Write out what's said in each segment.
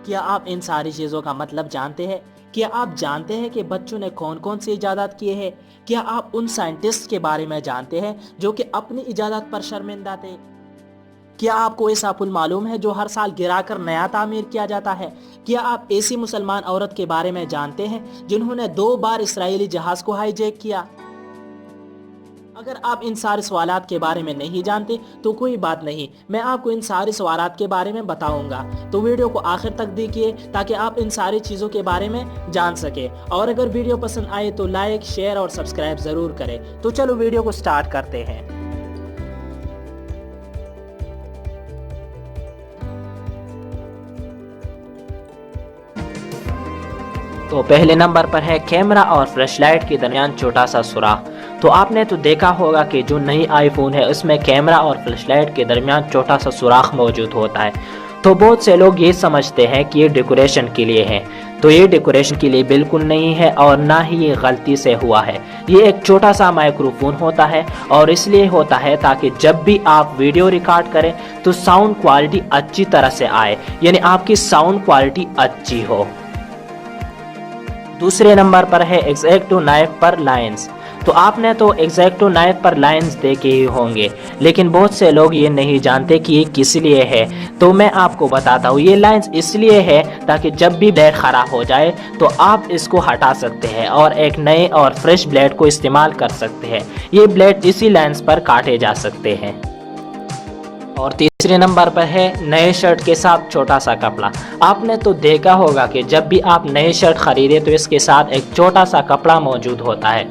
کیا آپ ان ساری چیزوں کا مطلب جانتے ہیں؟ کیا آپ جانتے ہیں کہ بچوں نے کون کون سی ایجادات کیے ہیں؟ کیا آپ ان سائنٹسٹ کے بارے میں جانتے ہیں جو کہ اپنی ایجادات پر شرمندہ تھے؟ کیا آپ کو ایسا پل معلوم ہے جو ہر سال گرا کر نیا تعمیر کیا جاتا ہے؟ کیا آپ ایسی مسلمان عورت کے بارے میں جانتے ہیں جنہوں نے 2 بار اسرائیلی جہاز کو ہائی جیک کیا؟ اگر آپ ان سارے سوالات کے بارے میں نہیں جانتے تو کوئی بات نہیں، میں آپ کو ان سارے سوالات کے بارے میں بتاؤں گا، تو ویڈیو کو آخر تک دیکھیے تاکہ آپ ان ساری چیزوں کے بارے میں جان سکیں۔ اور اگر ویڈیو پسند آئے تو لائک، شیئر اور سبسکرائب ضرور کریں۔ تو چلو ویڈیو کو سٹارٹ کرتے ہیں۔ تو پہلے نمبر پر ہے کیمرہ اور فلیش لائٹ کے درمیان چھوٹا سا سوراخ۔ تو آپ نے تو دیکھا ہوگا کہ جو نئی آئی فون ہے اس میں کیمرہ اور فلیش لائٹ کے درمیان چھوٹا سا سوراخ موجود ہوتا ہے۔ تو بہت سے لوگ یہ سمجھتے ہیں کہ یہ ڈیکوریشن کے لیے ہے، تو یہ ڈیکوریشن کے لیے بالکل نہیں ہے اور نہ ہی یہ غلطی سے ہوا ہے۔ یہ ایک چھوٹا سا مائکروفون ہوتا ہے اور اس لیے ہوتا ہے تاکہ جب بھی آپ ویڈیو ریکارڈ کریں تو ساؤنڈ کوالٹی اچھی طرح سے آئے، یعنی آپ کی ساؤنڈ کوالٹی اچھی ہو۔ دوسرے نمبر پر ہے ایگزیکٹو نائف پر لائنز۔ تو آپ نے تو ایگزیکٹو نائف پر لائنز دیکھے ہی ہوں گے، لیکن بہت سے لوگ یہ نہیں جانتے کہ یہ کس لیے ہے۔ تو میں آپ کو بتاتا ہوں، یہ لائنز اس لیے ہے تاکہ جب بھی بلیڈ خراب ہو جائے تو آپ اس کو ہٹا سکتے ہیں اور ایک نئے اور فریش بلیڈ کو استعمال کر سکتے ہیں۔ یہ بلیڈ اسی لائنز پر کاٹے جا سکتے ہیں۔ اور تیسرے نمبر پر ہے نئے شرٹ کے ساتھ چھوٹا سا کپڑا۔ آپ نے تو دیکھا ہوگا کہ جب بھی آپ نئے شرٹ خریدے تو اس کے ساتھ ایک چھوٹا سا کپڑا موجود ہوتا ہے۔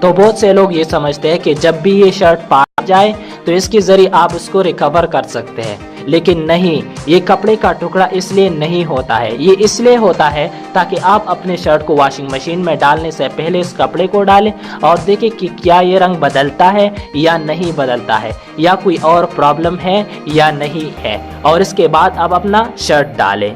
تو بہت سے لوگ یہ سمجھتے ہیں کہ جب بھی یہ شرٹ پاٹ جائے تو اس کے ذریعے آپ اس کو ریکور کر سکتے ہیں، لیکن نہیں، یہ کپڑے کا ٹکڑا اس لیے نہیں ہوتا ہے۔ یہ اس لیے ہوتا ہے تاکہ آپ اپنے شرٹ کو واشنگ مشین میں ڈالنے سے پہلے اس کپڑے کو ڈالیں اور دیکھیں کہ کیا یہ رنگ بدلتا ہے یا نہیں بدلتا ہے، یا کوئی اور پرابلم ہے یا نہیں ہے، اور اس کے بعد آپ اپنا شرٹ ڈالیں۔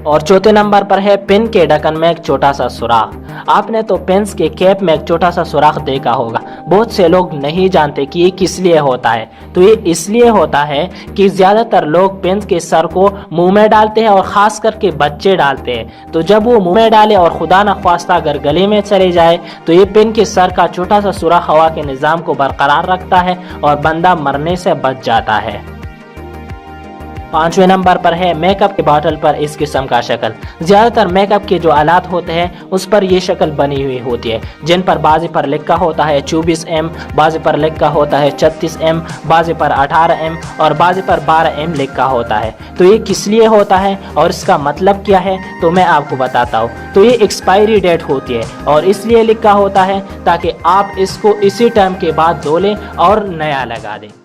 اور چوتھے نمبر پر ہے پن کے ڈھکن میں ایک چھوٹا سا سوراخ۔ آپ نے تو پنس کے کیپ میں ایک چھوٹا سا سوراخ دیکھا ہوگا، بہت سے لوگ نہیں جانتے کہ یہ کس لیے ہوتا ہے۔ تو یہ اس لیے ہوتا ہے کہ زیادہ تر لوگ پنس کے سر کو منہ میں ڈالتے ہیں اور خاص کر کے بچے ڈالتے ہیں، تو جب وہ منہ میں ڈالے اور خدا نخواستہ اگر گلے میں چلے جائے تو یہ پن کے سر کا چھوٹا سا سوراخ ہوا کے نظام کو برقرار رکھتا ہے اور بندہ مرنے سے بچ جاتا ہے۔ پانچویں نمبر پر ہے میک اپ کے باٹل پر اس قسم کا شکل۔ زیادہ تر میک اپ کے جو آلات ہوتے ہیں اس پر یہ شکل بنی ہوئی ہوتی ہے، جن پر بعض پر لکھا ہوتا ہے 24M، بعض پر لکھا ہوتا ہے 36M، بعض پر 18M اور بعض پر 12M لکھا ہوتا ہے۔ تو یہ کس لیے ہوتا ہے اور اس کا مطلب کیا ہے تو میں آپ کو بتاتا ہوں۔ تو یہ ایکسپائری ڈیٹ ہوتی ہے اور اس لیے لکھا ہوتا ہے تاکہ آپ اس کو اسی ٹائم کے بعد دھو لیں اور نیا لگا دیں۔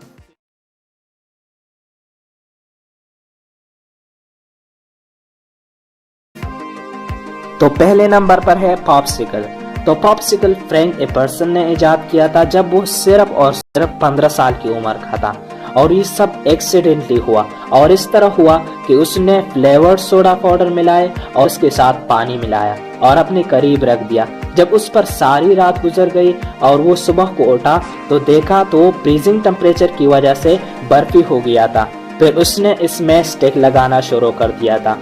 تو پہلے نمبر پر ہے پاپ سکل۔ تو پاپ سکل فرینک ایپرسن نے ایجاد کیا تھا جب وہ صرف اور صرف 15 سال کی عمر کا تھا، اور یہ سب ایکسیڈنٹلی ہوا، اور اس طرح ہوا کہ اس نے فلیورڈ سوڈا پاؤڈر ملائے اور اس کے ساتھ پانی ملایا اور اپنے قریب رکھ دیا۔ جب اس پر ساری رات گزر گئی اور وہ صبح کو اٹھا تو دیکھا تو وہ فریزنگ ٹمپریچر کی وجہ سے برفی ہو گیا تھا۔ پھر اس نے اس میں سٹک لگانا شروع کر دیا تھا۔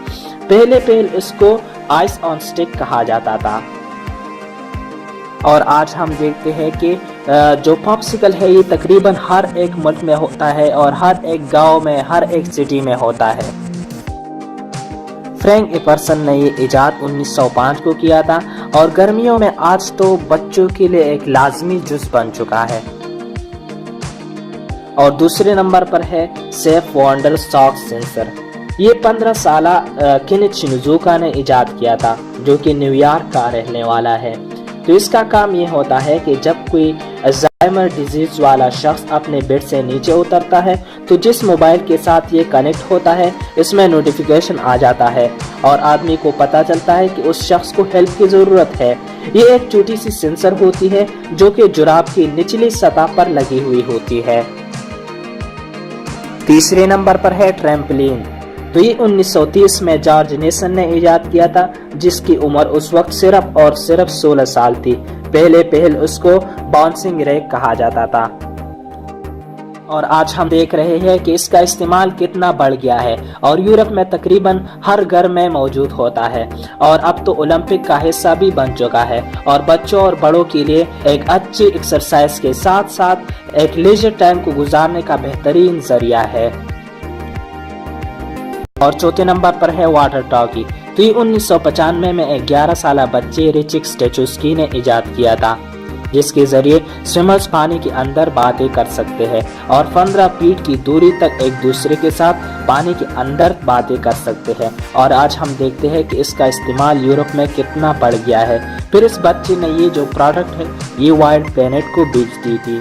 پہلے اس کو آئس آن سٹک کہا جاتا تھا، اور آج ہم دیکھتے ہیں کہ جو پاپ سکل ہے یہ تقریباً ہر ایک ملک میں ہوتا ہے اور ہر ایک گاؤں میں، ہر ایک سٹی میں ہوتا ہے۔ فرینک ایپرسن نے یہ ایجاد 1905 کو کیا تھا اور گرمیوں میں آج تو بچوں کے لیے ایک لازمی جز بن چکا ہے۔ اور دوسرے نمبر پر ہے سیف وانڈر ساک سینسر۔ یہ 15 سالہ کینیتھ شینوزوکا نے ایجاد کیا تھا، جو کہ نیو یارک کا رہنے والا ہے۔ تو اس کا کام یہ ہوتا ہے کہ جب کوئی الزائمر ڈیزیز والا شخص اپنے بیڈ سے نیچے اترتا ہے تو جس موبائل کے ساتھ یہ کنیکٹ ہوتا ہے اس میں نوٹیفیکیشن آ جاتا ہے اور آدمی کو پتہ چلتا ہے کہ اس شخص کو ہیلپ کی ضرورت ہے۔ یہ ایک چھوٹی سی سینسر ہوتی ہے جو کہ جراب کی نچلی سطح پر لگی ہوئی ہوتی ہے۔ تیسرے نمبر پر ہے ٹریمپلین۔ تو یہ 1930 میں جارج نیسن نے ایجاد کیا تھا، جس کی عمر اس وقت صرف اور صرف 16 سال تھی۔ پہلے اس کو باؤنسنگ ریک کہا جاتا تھا۔ اور آج ہم دیکھ رہے ہیں کہ اس کا استعمال کتنا بڑھ گیا ہے اور یورپ میں تقریباً ہر گھر میں موجود ہوتا ہے اور اب تو اولمپک کا حصہ بھی بن چکا ہے اور بچوں اور بڑوں کے لیے ایک اچھی ایکسرسائز کے ساتھ ساتھ ایک لیجر ٹائم کو گزارنے کا بہترین ذریعہ ہے۔ اور چوتھے نمبر پر ہے واٹر ٹاکی۔ تو یہ 1995 میں ایک 11 سالہ بچے ریچک سٹیچوسکی نے ایجاد کیا تھا، جس کے ذریعے سوئمرز پانی کے اندر باتیں کر سکتے ہیں اور 15 فیٹ کی دوری تک ایک دوسرے کے ساتھ پانی کے اندر باتیں کر سکتے ہیں۔ اور آج ہم دیکھتے ہیں کہ اس کا استعمال یورپ میں کتنا بڑھ گیا ہے۔ پھر اس بچے نے یہ جو پروڈکٹ ہے یہ وائلڈ پلینٹ کو بیچ دی تھی۔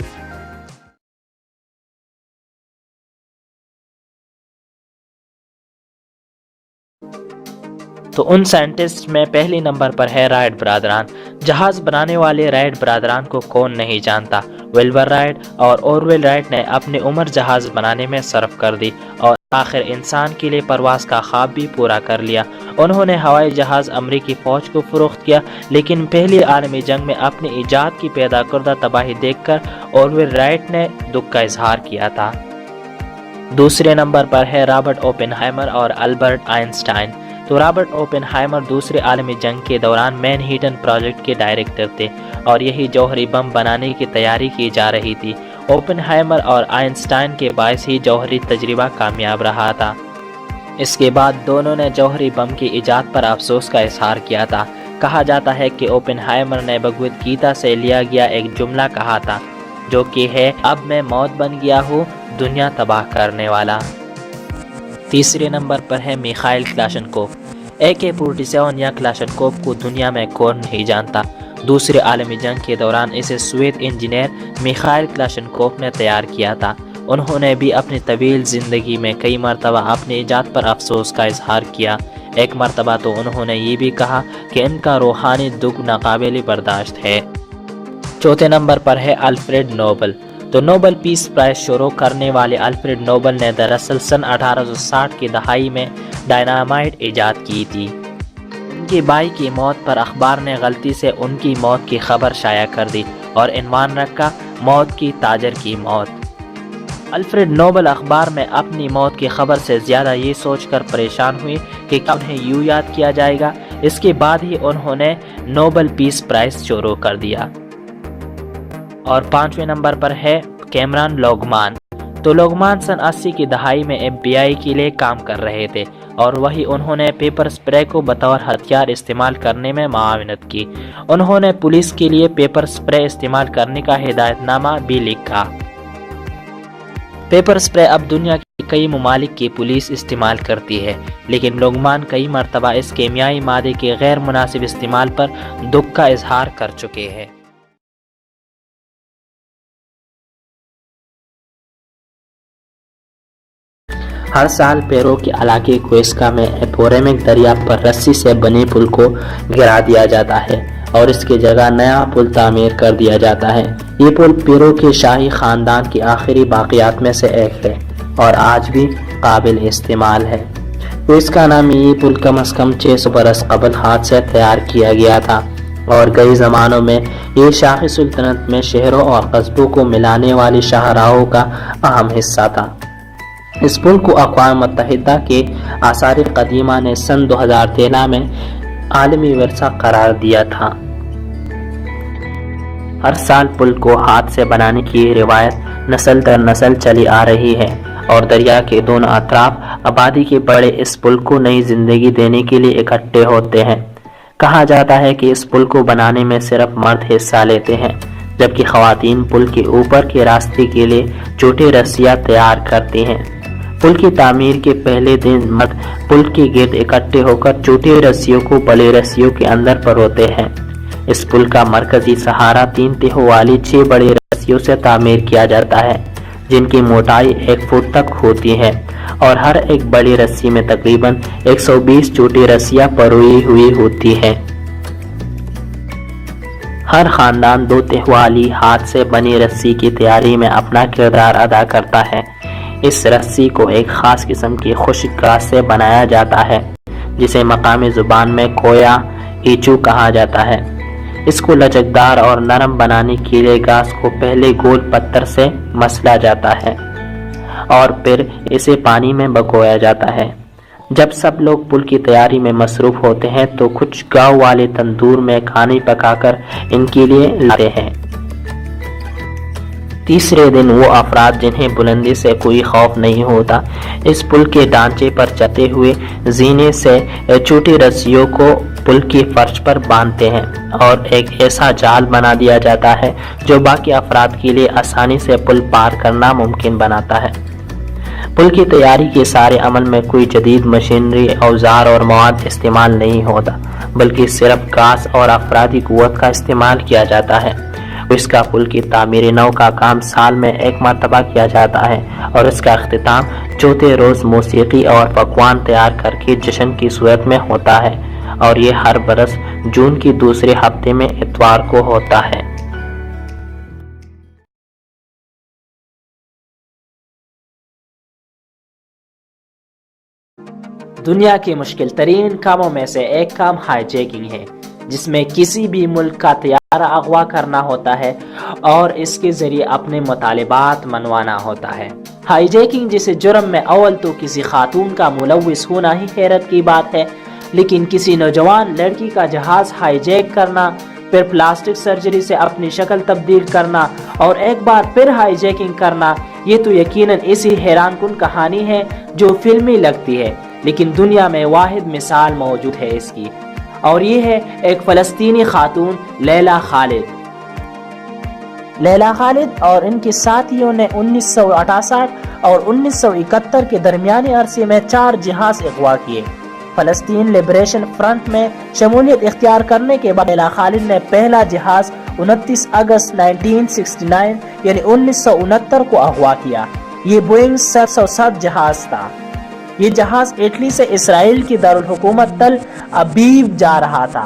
تو ان سائنٹسٹ میں پہلی نمبر پر ہے رائٹ برادران۔ جہاز بنانے والے رائٹ برادران کو کون نہیں جانتا۔ ولبر رائٹ اور اورول رائٹ نے اپنی عمر جہاز بنانے میں صرف کر دی اور آخر انسان کے لیے پرواز کا خواب بھی پورا کر لیا۔ انہوں نے ہوائی جہاز امریکی فوج کو فروخت کیا، لیکن پہلی عالمی جنگ میں اپنی ایجاد کی پیدا کردہ تباہی دیکھ کر اورول رائٹ نے دکھ کا اظہار کیا تھا۔ دوسرے نمبر پر ہے رابرٹ اوپن ہائمر اور البرٹ آئنسٹائن۔ تو رابرٹ اوپن ہائمر دوسری عالمی جنگ کے دوران مین ہیٹن پروجیکٹ کے ڈائریکٹر تھے اور یہی جوہری بم بنانے کی تیاری کی جا رہی تھی۔ اوپن ہائمر اور آئنسٹائن کے باعث ہی جوہری تجربہ کامیاب رہا تھا۔ اس کے بعد دونوں نے جوہری بم کی ایجاد پر افسوس کا اظہار کیا تھا۔ کہا جاتا ہے کہ اوپن ہائمر نے بھگوت گیتا سے لیا گیا ایک جملہ کہا تھا، جو کہ ہے اب میں موت بن گیا ہوں، دنیا تباہ کرنے والا۔ تیسرے نمبر پر ہے میخائل کلاشنکوف۔ AK-47 یا کلاشنکوف کو دنیا میں کون نہیں جانتا۔ دوسری عالمی جنگ کے دوران اسے سوویت انجینئر میخائل کلاشنکوف نے تیار کیا تھا۔ انہوں نے بھی اپنی طویل زندگی میں کئی مرتبہ اپنی ایجاد پر افسوس کا اظہار کیا۔ ایک مرتبہ تو انہوں نے یہ بھی کہا کہ ان کا روحانی دکھ ناقابل برداشت ہے۔ چوتھے نمبر پر ہے الفریڈ نوبل۔ تو نوبل پیس پرائز شروع کرنے والے الفریڈ نوبل نے دراصل سن 1860 کی دہائی میں ڈائنامائٹ ایجاد کی تھی۔ ان کے بھائی کی موت پر اخبار نے غلطی سے ان کی موت کی خبر شائع کر دی اور عنوان رکھا موت کی تاجر کی موت۔ الفریڈ نوبل اخبار میں اپنی موت کی خبر سے زیادہ یہ سوچ کر پریشان ہوئے کہ کیا انہیں یوں یاد کیا جائے گا۔ اس کے بعد ہی انہوں نے نوبل پیس پرائز شروع کر دیا۔ اور پانچویں نمبر پر ہے کیمران لوگمان۔ تو لوگمان سن 80 کی دہائی میں FBI کے لیے کام کر رہے تھے اور وہی انہوں نے پیپر سپرے کو بطور ہتھیار استعمال کرنے میں معاونت کی۔ انہوں نے پولیس کے لیے پیپر سپرے استعمال کرنے کا ہدایت نامہ بھی لکھا۔ پیپر سپرے اب دنیا کے کئی ممالک کی پولیس استعمال کرتی ہے، لیکن لوگمان کئی مرتبہ اس کیمیائی مادے کے غیر مناسب استعمال پر دکھ کا اظہار کر چکے ہیں۔ ہر سال پیرو کے علاقے کوئسکا میں ایپوریمک دریا پر رسی سے بنے پل کو گرا دیا جاتا ہے اور اس کی جگہ نیا پل تعمیر کر دیا جاتا ہے۔ یہ پل پیرو کے شاہی خاندان کے آخری باقیات میں سے ایک ہے اور آج بھی قابل استعمال ہے۔ کوئسکا نامی یہ پل کم از کم 600 برس قبل ہاتھ سے تیار کیا گیا تھا اور کئی زمانوں میں یہ شاہی سلطنت میں شہروں اور قصبوں کو ملانے والی شاہراہوں کا اہم حصہ تھا۔ اس پل کو اقوام متحدہ کے آثار قدیمہ نے سن 2013 میں عالمی ورثہ قرار دیا تھا۔ ہر سال پل کو ہاتھ سے بنانے کی روایت نسل در نسل چلی آ رہی ہے اور دریا کے دونوں اطراف آبادی کے بڑے اس پل کو نئی زندگی دینے کے لیے اکٹھے ہوتے ہیں۔ کہا جاتا ہے کہ اس پل کو بنانے میں صرف مرد حصہ لیتے ہیں، جبکہ خواتین پل کے اوپر کے راستے کے لیے چھوٹی رسیاں تیار کرتی ہیں۔ پل کی تعمیر کے پہلے دن مرد پل کے گرد اکٹھے ہو کر چھوٹی رسیوں کو بڑی رسیوں کے اندر پروتے ہیں۔ اس پل کا مرکزی سہارا 3 تہوں والی 6 بڑی رسیوں سے تعمیر کیا جاتا ہے، جن کی موٹائی 1 فٹ تک ہوتی ہے اور ہر ایک بڑی رسی میں تقریباً 120 چھوٹی رسیاں پروئی ہوئی ہوتی ہیں۔ ہر خاندان 2 تہوں والی ہاتھ سے بنی رسی کی تیاری میں اپنا کردار ادا کرتا ہے۔ اس رسی کو ایک خاص قسم کی خشک گھاس سے بنایا جاتا ہے، جسے مقامی زبان میں کویا ایچو کہا جاتا ہے۔ اس کو لچکدار اور نرم بنانے کے لیے گھاس کو پہلے گول پتھر سے مسلا جاتا ہے اور پھر اسے پانی میں بھگویا جاتا ہے۔ جب سب لوگ پل کی تیاری میں مصروف ہوتے ہیں تو کچھ گاؤں والے تندور میں کھانے پکا کر ان کے لیے لاتے ہیں۔ تیسرے دن وہ افراد جنہیں بلندی سے کوئی خوف نہیں ہوتا اس پل کے ڈھانچے پر چلتے ہوئے زینے سے چھوٹی رسیوں کو پل کی فرش پر باندھتے ہیں اور ایک ایسا جال بنا دیا جاتا ہے جو باقی افراد کے لیے آسانی سے پل پار کرنا ممکن بناتا ہے۔ پل کی تیاری کے سارے عمل میں کوئی جدید مشینری، اوزار اور مواد استعمال نہیں ہوتا، بلکہ صرف گھاس اور افرادی قوت کا استعمال کیا جاتا ہے۔ اس کا پل کی تعمیر نو کا کام سال میں ایک مرتبہ کیا جاتا ہے اور اس کا اختتام چوتھے روز موسیقی اور پکوان تیار کر کے جشن کی صورت میں ہوتا ہے، اور یہ ہر برس جون کی دوسرے ہفتے میں اتوار کو ہوتا ہے۔ دنیا کے مشکل ترین کاموں میں سے ایک کام ہائی جیکنگ ہے، جس میں کسی بھی ملک کا طیارہ اغوا کرنا ہوتا ہے اور اس کے ذریعے اپنے مطالبات منوانا ہوتا ہے۔ ہائی جیکنگ جیسے جرم میں اول تو کسی خاتون کا ملوث ہونا ہی حیرت کی بات ہے، لیکن کسی نوجوان لڑکی کا جہاز ہائی جیک کرنا، پھر پلاسٹک سرجری سے اپنی شکل تبدیل کرنا اور ایک بار پھر ہائی جیکنگ کرنا، یہ تو یقیناً ایسی حیران کن کہانی ہے جو فلمی لگتی ہے، لیکن دنیا میں واحد مثال موجود ہے اس کی، اور یہ ہے ایک فلسطینی خاتون لیلا خالد۔ لیلا خالد اور ان کے ساتھیوں نے 1968 اور 1971 کے درمیانی عرصے میں 4 جہاز اغوا کیے۔ فلسطین لبریشن فرنٹ میں شمولیت اختیار کرنے کے بعد لیلا خالد نے پہلا جہاز 29 اگست 1969 یعنی 1969 کو اغوا کیا۔ یہ بوئنگ 707 جہاز تھا۔ یہ جہاز اٹلی سے اسرائیل کی دارالحکومت تل ابیب جا رہا تھا،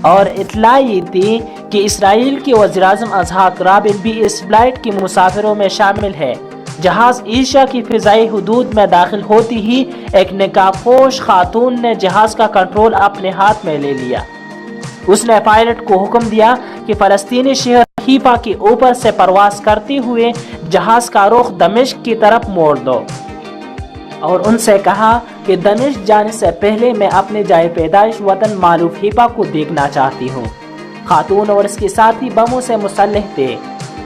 اور اطلاع یہ تھی کہ اسرائیل کے وزیراعظم اسحاق رابن بھی اس فلائٹ کے مسافروں میں شامل ہے۔ جہاز ایشیا کی فضائی حدود میں داخل ہوتی ہی ایک نقاب پوش خاتون نے جہاز کا کنٹرول اپنے ہاتھ میں لے لیا۔ اس نے پائلٹ کو حکم دیا کہ فلسطینی شہر حیفا کے اوپر سے پرواز کرتے ہوئے جہاز کا رخ دمشق کی طرف موڑ دو، اور ان سے کہا کہ دمشق جانے سے پہلے میں اپنے جائے پیدائش وطن معروف حیفا کو دیکھنا چاہتی ہوں۔ خاتون اور اس کے ساتھی بموں سے مسلح تھے۔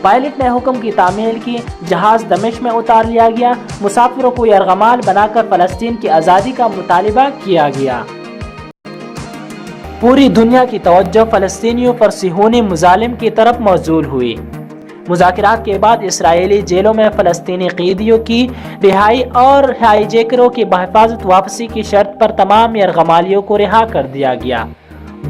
پائلٹ نے حکم کی تعمیل کی، جہاز دمشق میں اتار لیا گیا، مسافروں کو یرغمال بنا کر فلسطین کی آزادی کا مطالبہ کیا گیا۔ پوری دنیا کی توجہ فلسطینیوں پر صہیونی مظالم کی طرف مبذول ہوئی۔ مذاکرات کے بعد اسرائیلی جیلوں میں فلسطینی قیدیوں کی رہائی اور ہائی جیکروں کی بحفاظت واپسی کی شرط پر تمام یرغمالیوں کو رہا کر دیا گیا۔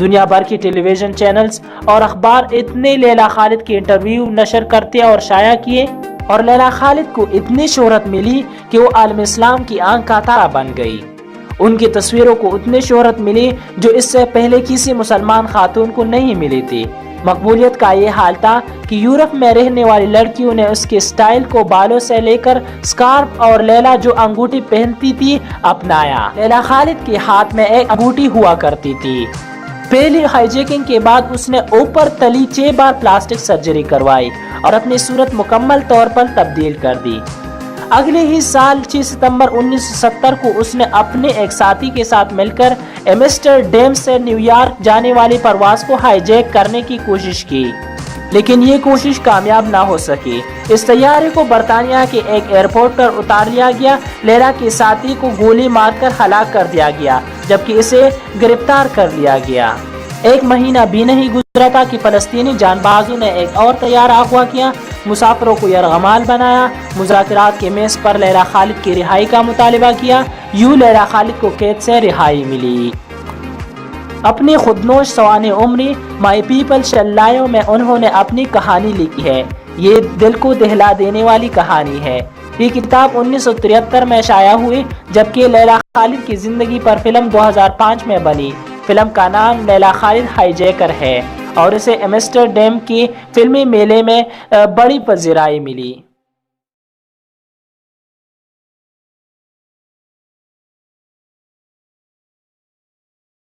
دنیا بھر کی ٹیلی ویژن چینلز اور اخبار اتنے لیلا خالد کے انٹرویو نشر کرتے اور شائع کیے، اور لیلا خالد کو اتنی شہرت ملی کہ وہ عالم اسلام کی آنکھ کا تارا بن گئی۔ ان کی تصویروں کو اتنی شہرت ملی جو اس سے پہلے کسی مسلمان خاتون کو نہیں ملی تھی۔ مقبولیت کا یہ حال تھا کہ یورپ میں رہنے والی لڑکیوں نے اس کے سٹائل کو بالوں سے لے کر سکارف اور لیلا جو انگوٹھی پہنتی تھی اپنایا۔ لیلا خالد کے ہاتھ میں ایک انگوٹھی ہوا کرتی تھی۔ پہلی ہائی جیکنگ کے بعد اس نے اوپر تلی 6 بار پلاسٹک سرجری کروائی اور اپنی صورت مکمل طور پر تبدیل کر دی۔ اگلے ہی سال 6 ستمبر 1970 کو اس نے اپنے ایک ساتھی کے ساتھ مل کر ایمسٹرڈیم سے نیو یارک جانے والی پرواز کو ہائی جیک کرنے کی کوشش کی، لیکن یہ کوشش کامیاب نہ ہو سکی۔ اس طیارے کو برطانیہ کے ایک ایئرپورٹ پر اتار لیا گیا۔ لیلا کے ساتھی کو گولی مار کر ہلاک کر دیا گیا، جبکہ اسے گرفتار کر لیا گیا۔ 1 مہینہ بھی نہیں گزرا تھا کہ فلسطینی جان بازوں نے ایک اور طیارہ اغوا کیا، مسافروں کو یرغمال بنایا، مذاکرات کے میز پر لیلا خالد کی رہائی کا مطالبہ کیا۔ یوں لیلا خالد کو قید سے رہائی ملی۔ اپنی خودنوش سوانح عمری مائی پیپل شیل لائیو میں انہوں نے اپنی کہانی لکھی ہے۔ یہ دل کو دہلا دینے والی کہانی ہے۔ یہ کتاب 1973 میں شائع ہوئی، جبکہ لیلا خالد کی زندگی پر فلم 2005 میں بنی۔ فلم کا نام لیلا خالد ہائی جیکر ہے اور اسے ایمسٹرڈیم کی فلمی میلے میں بڑی پذیرائی ملی۔